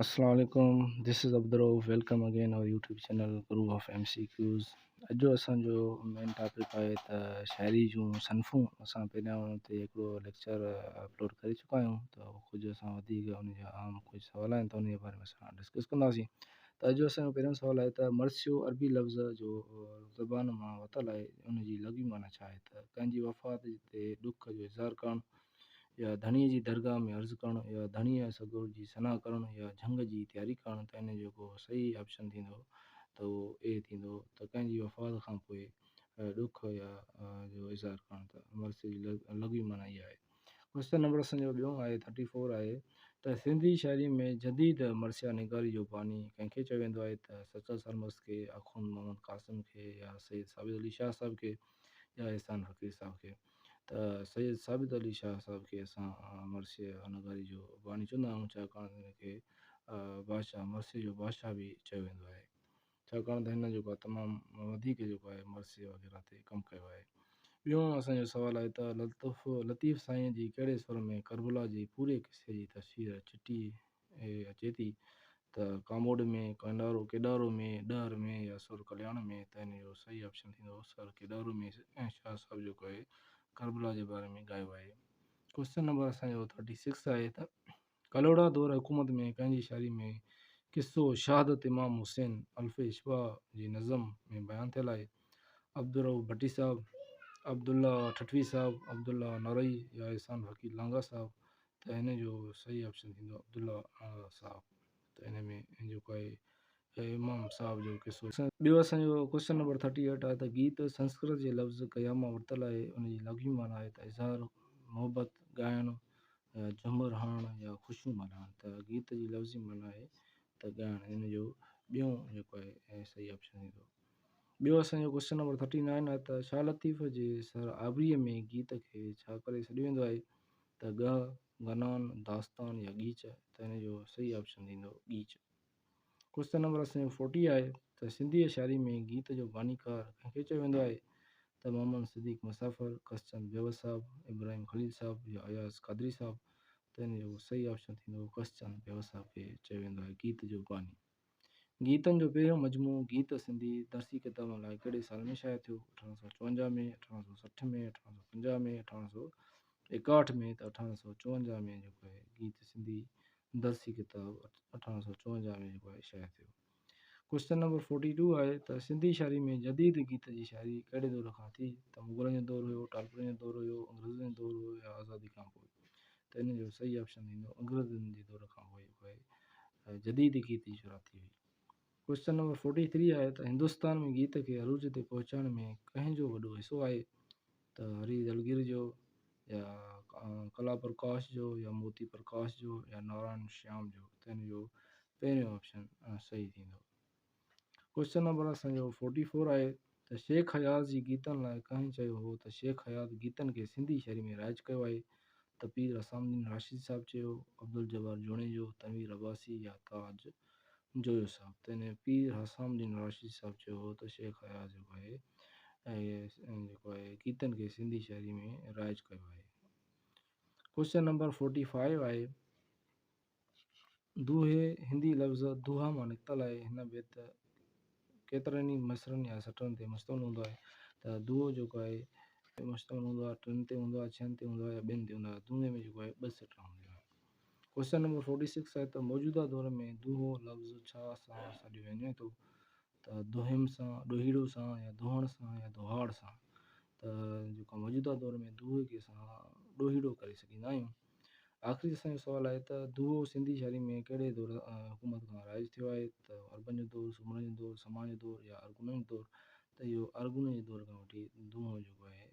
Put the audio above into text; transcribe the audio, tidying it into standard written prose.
Assalamualaikum. This is Abdurrauf. Welcome again our YouTube channel Group of MCQS. अॼु असांजो main topic आहे त शाइरी जूं सनफ़ूं असां पहिरियां ते हिकिड़ो लेक्चर अपलोड करे चुका आहियूं त कुझु असां वधीक उन जा आम कुझु सुवाल आहिनि त उन जे बारे में असां डिस्कस कंदासीं। त अॼु असांजो पहिरियों सुवाल आहे त मर्सियो अरबी लफ़्ज़ जो ज़बान मां वरितलु आहे, उन जी लॻी माना छा आहे? त कंहिंजी वफ़ात ते ॾुख जो इज़हार करणु, या धणीअ जी दरगाह में अर्ज़ु करणु, या धणीअ सगुर जी सनाह करणु, या झंग जी तयारी करणु। त इन जेको सही ऑप्शन थींदो त उहो ए थींदो। त कंहिंजी वफ़ात खां पोइ ॾुख या जो इज़हार करणु, त मर्से जी लॻी माना इहा आहे। क्वेश्चन नंबर असांजो ॿियो आहे 34 आहे त सिंधी शाइरी में जदीद मर्सिया निगारी जो बानी कंहिंखे चयो वेंदो आहे? त सचल सरमस्त खे, आख़ुंद मोहम्मद कासिम खे, या सैयद साबित अली शाह साहिब खे, या एहसान फ़क़ीर साहिब खे। त सैयद साबित अली शाह साहिब खे असां मर्सिया नगारी जो बानी चवंदा आहियूं, छाकाणि त हिनखे बादशाह मर्से जो बादशाह बि चयो वेंदो आहे, छाकाणि त हिन जेको आहे तमामु वधीक जेको आहे मर्से वग़ैरह ते कमु कयो आहे। ॿियो असांजो सुवालु आहे त लतीफ़ साईं जी कहिड़े स्वर में करबला जी पूरे किसे जी तस्वीर चिटी अचे थी? त कामोड में, केॾारो में, ॾहर में, या सुर कल्याण में। त हिन जो सही ऑप्शन थींदो सुर केॾारो में ऐं शाह साहिब जेको आहे करबला जे बारे में ॻायो आहे। क्वेश्चन नंबर असांजो 36 आहे त कलोड़ा दौर हुकूमत में कंहिंजी शाइरी में किसो शहादत इमाम हुसैन अल्फ़े इशबा जी नज़म में बयानु थियल आहे? अब्दुर्रऊफ़ भट्टी साहिब, अब्दुल्ला ठठवी साहिब, अब्दुल्ला नरई, या एहसान फ़क़ीर लांगा साहिब। त हिन जो सही ऑप्शन थींदो अब्दुल्ला साहिब। त हिन में जेको आहे इमाम साहिब जो किसो। ॿियो असांजो क्वेश्चन नंबर 38 आहे त गीत संस्कृत जे लफ़्ज़ क़याम मां वरितलु आहे, उन जी लॻी माना आहे त इज़हार, मोहबत, ॻाइणु, या झुमर हणणु, या ख़ुशियूं मल्हाइणु। त गीत जी लफ़्ज़ी माना आहे त ॻाइणु। हिन जो ॿियों जेको आहे सही ऑप्शन थींदो। ॿियो असांजो क्वेश्चन नंबर 39 आहे त शाह लतीफ़ जे सर आबरीअ में गीत खे छा करे सॾियो वेंदो आहे? त ॻ, गनान, दास्तान, या गीच। त हिन जो सही ऑप्शन थींदो गीच। क्वेश्चन नंबर असांजो 40 आहे त सिंधी शाइरी में गीत जो बानीकार कंहिंखे चयो वेंदो आहे? त मोहम्मद सिद्दीक़ मुसाफ़िर, कसचंद बेवस साहिब, इब्राहिम खलील साहिब, या अयाज़ कादरी साहिब। त हिन जो सही ऑप्शन थींदो कसचंद बेवस साहिब खे चयो वेंदो आहे गीत जो बानी। गीतनि जो पहिरियों मजमू गीत सिंधी दर्सी किताबनि लाइ कहिड़े साल में शाया थियो? 1854 में, 1860 में, 1850 में, 1861 में। त 1854 में जेको आहे गीत सिंधी दर्सी किताब 1854 में जेको आहे शाया थियो। क्वेश्चन नंबर 42 आहे त सिंधी शाइरी में जदीद गीत जी शाइरी कहिड़े दौर खां थी? त मुग़लनि जो दौरु हुयो, टालपुरनि जो दौरु हुयो, अंग्रेज़नि जो दौरु हुयो, या आज़ादी खां पोइ। त हिन जो सही ऑप्शन थींदो अंग्रेज़नि जे दौर खां पोइ जेको आहे जदीद गीत जी शुरूआत थी हुई। क्वेश्चन नंबर 43 आहे त हिंदुस्तान में गीत खे अरूज ते पहुचाइण में कंहिंजो वॾो हिसो आहे? त हरी दलगीर जो, या कला प्रकाश जो, या मोती प्रकाश जो, या नारायण श्याम जो। त हिन जो पहिरियों ऑप्शन सही थींदो। क्वेश्चन नंबर असांजो 44 आहे त शेख हयात जी गीतनि लाइ कंहिं चयो हो त शेख हयात गीतनि खे सिंधी शाइरी में राइज कयो आहे? त पीर हसामुद्दीन राशिद साहिब चयो, अब्दुल जब्बार जोणे जो, तनवीर अब्बासी, या ताज जोयो साहिब। त हिन पीर हसामुद्दीन राशिद साहिब चयो हो त शेख हयात जेको आहे गीतनि खे सिंधी शाइरी में राइज कयो आहे। क्वेश्चन नंबर 45 आहे दूहे हिंदी लफ़्ज़ दुहा मां निकितल आहे, हिन बैत केतिरनि ई मिसरनि या सटरनि ते मुश्तमिल हूंदो आहे? त दूहो जेको आहे मुश्तमिल हूंदो आहे 3 ते हूंदो आहे, 6 ते हूंदो आहे, या ॿिनि ते हूंदो आहे। दूहे में जेको आहे 2 सटर हूंदियूं आहिनि। क्वेश्चन नंबर 46 आहे त मौजूदा दौर में दूहो लफ़्ज़ छा सां सॾियो वञे थो? त दुहिम सां, ॾोहीड़ो सां, या दुहण सां, या दुहाड़ सां। त जेको मौजूदा दौर में दूहे खे असां ॾोहीड़ो करे सघंदा आहियूं। आख़िरी असांजो सुवालु आहे त दूहो सिंधी शाइरी में कहिड़े दौर हुकूमत खां राइज थियो आहे? त अरबन जो दौरु, सुमरन जो दौरु, समाज जो दौरु, या अरगुननि जो दौरु। त इहो अरगुन जे दौर खां वठी दूहो जेको आहे